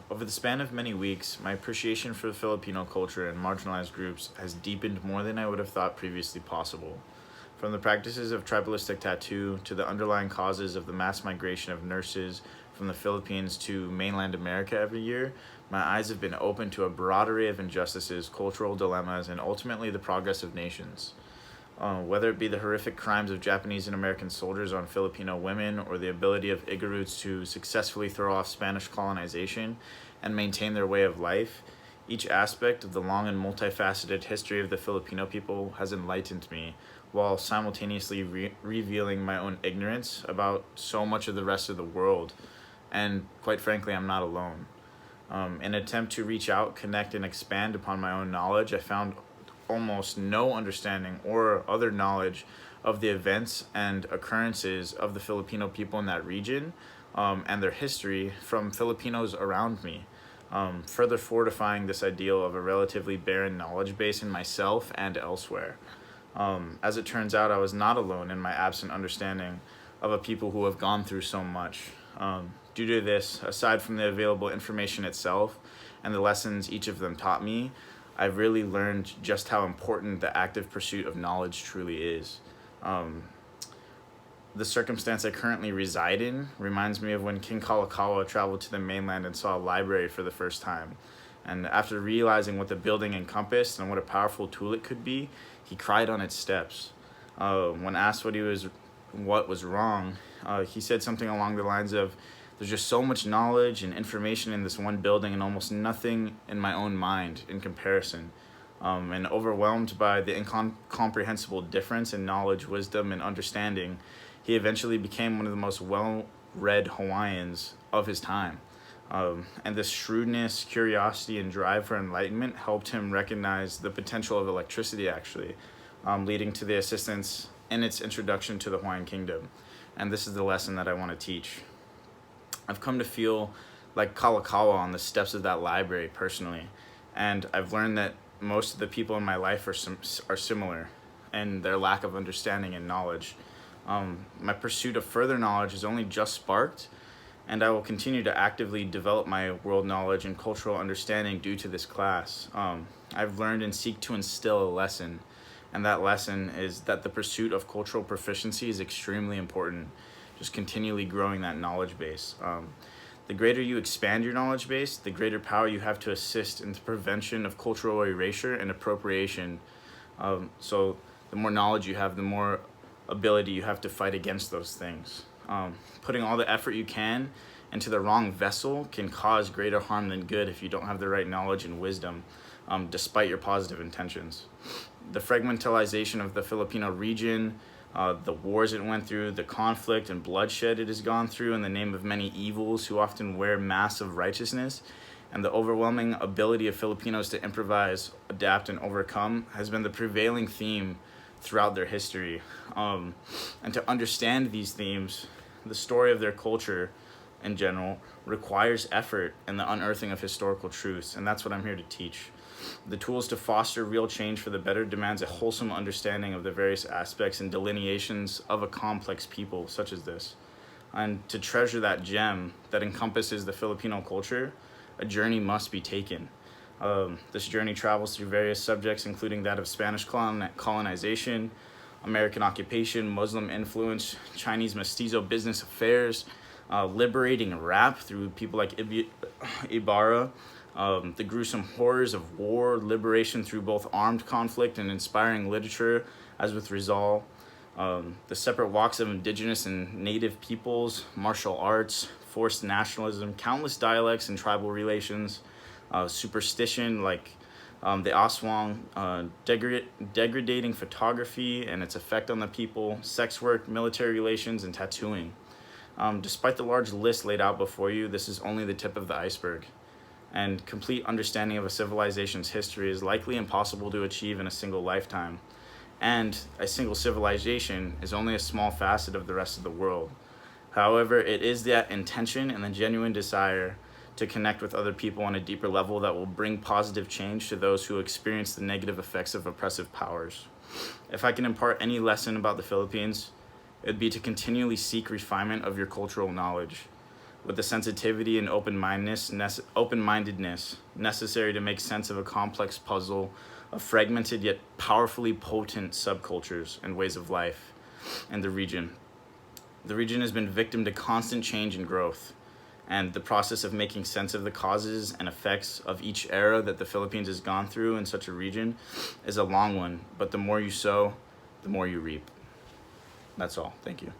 Over the span of many weeks, my appreciation for the Filipino culture and marginalized groups has deepened more than I would have thought previously possible. From the practices of tribalistic tattoo to the underlying causes of the mass migration of nurses from the Philippines to mainland America every year, my eyes have been opened to a broad array of injustices, cultural dilemmas, and ultimately the progress of nations. Whether it be the horrific crimes of Japanese and American soldiers on Filipino women or the ability of Igorots to successfully throw off Spanish colonization and maintain their way of life, each aspect of the long and multifaceted history of the Filipino people has enlightened me, while simultaneously revealing my own ignorance about so much of the rest of the world. And quite frankly, I'm not alone. In an attempt to reach out, connect, and expand upon my own knowledge, I found almost no understanding or other knowledge of the events and occurrences of the Filipino people in that region, and their history from Filipinos around me, further fortifying this ideal of a relatively barren knowledge base in myself and elsewhere. As it turns out, I was not alone in my absent understanding of a people who have gone through so much. Due to this, aside from the available information itself and the lessons each of them taught me, I've really learned just how important the active pursuit of knowledge truly is. The circumstance I currently reside in reminds me of when King Kalakaua traveled to the mainland and saw a library for the first time. And after realizing what the building encompassed and what a powerful tool it could be, he cried on its steps. When asked what was wrong, he said something along the lines of, "There's just so much knowledge and information in this one building and almost nothing in my own mind in comparison." And overwhelmed by the incomprehensible difference in knowledge, wisdom, and understanding, he eventually became one of the most well-read Hawaiians of his time. And this shrewdness, curiosity, and drive for enlightenment helped him recognize the potential of electricity, actually, leading to the assistance in its introduction to the Hawaiian Kingdom. And this is the lesson that I want to teach. I've come to feel like Kalakaua on the steps of that library personally, and I've learned that most of the people in my life are similar in their lack of understanding and knowledge. My pursuit of further knowledge is only just sparked, and I will continue to actively develop my world knowledge and cultural understanding due to this class. I've learned and seek to instill a lesson, and that lesson is that the pursuit of cultural proficiency is extremely important, just continually growing that knowledge base. The greater you expand your knowledge base, the greater power you have to assist in the prevention of cultural erasure and appropriation. So the more knowledge you have, the more ability you have to fight against those things. Putting all the effort you can into the wrong vessel can cause greater harm than good if you don't have the right knowledge and wisdom, despite your positive intentions. The fragmentalization of the Filipino region, the wars it went through, the conflict and bloodshed it has gone through in the name of many evils who often wear masks of righteousness, and the overwhelming ability of Filipinos to improvise, adapt, and overcome has been the prevailing theme throughout their history. And to understand these themes, the story of their culture in general requires effort and the unearthing of historical truths, and that's what I'm here to teach. The tools to foster real change for the better demands a wholesome understanding of the various aspects and delineations of a complex people such as this. And to treasure that gem that encompasses the Filipino culture, a journey must be taken. This journey travels through various subjects, including that of Spanish colonization, American occupation, Muslim influence, Chinese mestizo business affairs, liberating rap through people like Ibarra, the gruesome horrors of war, liberation through both armed conflict and inspiring literature, as with Rizal, the separate walks of indigenous and native peoples, martial arts, forced nationalism, countless dialects and tribal relations, superstition like the Aswang, degrading photography and its effect on the people, sex work, military relations, and tattooing. Despite the large list laid out before you, this is only the tip of the iceberg, and complete understanding of a civilization's history is likely impossible to achieve in a single lifetime, and a single civilization is only a small facet of the rest of the world. However, it is that intention and the genuine desire to connect with other people on a deeper level that will bring positive change to those who experience the negative effects of oppressive powers. If I can impart any lesson about the Philippines, it would be to continually seek refinement of your cultural knowledge. with the sensitivity and open-mindedness necessary to make sense of a complex puzzle of fragmented yet powerfully potent subcultures and ways of life in the region. The region has been victim to constant change and growth, and the process of making sense of the causes and effects of each era that the Philippines has gone through in such a region is a long one, but the more you sow, the more you reap. That's all. Thank you.